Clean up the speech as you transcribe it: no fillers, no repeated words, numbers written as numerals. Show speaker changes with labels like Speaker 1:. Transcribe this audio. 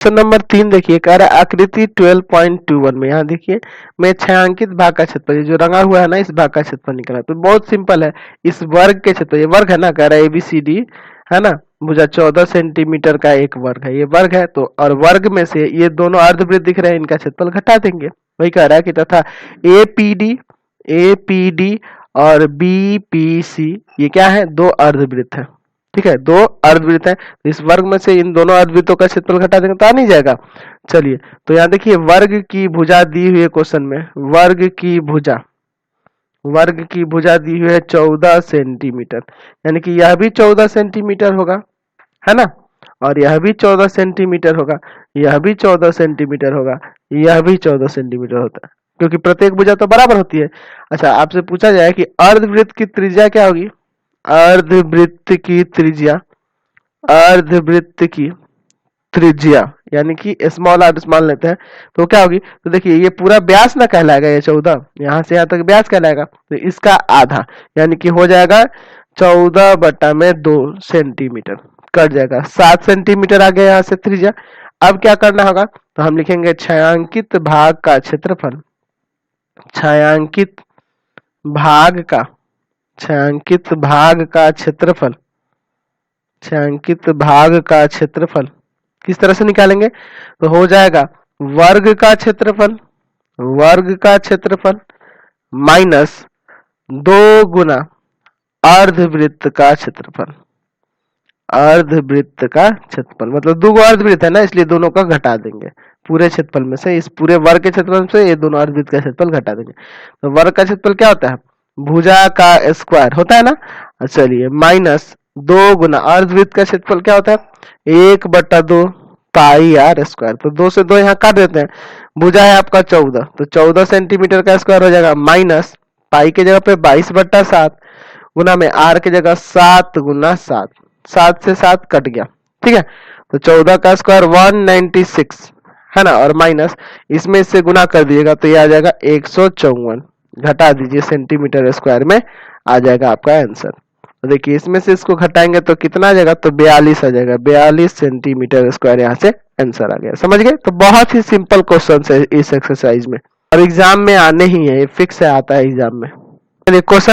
Speaker 1: Question number 3 देखिए, कह रहा है आकृति 12.21 में, यहाँ देखिए मैं छायांकित भाग का क्षेत्रफल, जो रंगा हुआ है ना, इस भाग का क्षेत्रफल निकला है। तो बहुत सिंपल है, इस वर्ग के क्षेत्र, ये वर्ग है ना, कह रहा है ABCD है ना, भुजा 14 सेंटीमीटर का एक वर्ग है, ये वर्ग है। तो और वर्ग में से ये दोनों अर्धवृत्त दिख रहे हैं, इनका क्षेत्रफल घटा देंगे। वही कह रहा है कि तथा APD और BPC ये क्या है, दो अर्धवृत्त है। ठीक है, दो अर्धवृत्त है, तो इस वर्ग में से इन दोनों अर्धवृत्तों का क्षेत्रफल घटा देंगे तो आ नहीं जाएगा। चलिए, तो यहाँ देखिए वर्ग की भुजा दी हुई है क्वेश्चन में, वर्ग की भुजा दी हुई है 14 सेंटीमीटर, यानी कि यह भी 14 सेंटीमीटर होगा, है ना, और यह भी 14 सेंटीमीटर होगा, यह भी 14 सेंटीमीटर होगा, यह भी 14 सेंटीमीटर होता है, क्योंकि प्रत्येक भुजा तो बराबर होती है। अच्छा, आपसे पूछा जाए कि अर्धवृत्त की त्रिज्या क्या होगी, अर्धवृत्त की त्रिज्या यानी कि स्मॉल आर मान लेते हैं, तो क्या होगी, तो देखिए ये पूरा व्यास ना कहलाएगा, ये 14 यहाँ से यहाँ तक व्यास कहलाएगा, तो इसका आधा यानी कि हो जाएगा 14/2 सेंटीमीटर, कट जाएगा 7 सेंटीमीटर आ गया यहाँ से त्रिज्या। अब क्या करना होगा, तो हम लिखेंगे छायांकित भाग का क्षेत्रफल, छायांकित भाग का क्षेत्रफल किस तरह से निकालेंगे, तो हो जाएगा वर्ग का क्षेत्रफल माइनस 2 गुना अर्धवृत्त का क्षेत्रफल, मतलब दो अर्धवृत्त है ना, इसलिए दोनों का घटा देंगे, पूरे क्षेत्रफल में से, इस पूरे वर्ग के क्षेत्रफल से ये दोनों अर्धवृत्त का क्षेत्रफल घटा देंगे। तो वर्ग का क्षेत्रफल क्या होता है, भुजा का स्क्वायर होता है ना। चलिए, माइनस 2 गुना अर्धवृत्त का क्षेत्रफल क्या होता है, 1/2 पाई आर स्क्वायर, तो 2 से 2 यहाँ काट देते हैं, भुजा है आपका 14, तो 14 सेंटीमीटर का स्क्वायर हो जाएगा, माइनस पाई के जगह पे 22/7 गुना में आर के जगह 7 गुना 7, 7 से 7 कट गया। ठीक है, तो 14 का स्क्वायर 196 है ना, और माइनस इसमें से गुना कर दीजिएगा तो ये आ जाएगा 154, घटा दीजिए सेंटीमीटर स्क्वायर में, आ जाएगा आपका आंसर। तो देखिए इसमें से इसको घटाएंगे तो कितना आ जाएगा, तो 42 आ जाएगा, 42 सेंटीमीटर स्क्वायर यहाँ से आंसर आ गया। समझ गए, तो बहुत ही सिंपल क्वेश्चन है इस एक्सरसाइज में, और एग्जाम में आने ही है, ये फिक्स है, आता है एग्जाम में। चलिए क्वेश्चन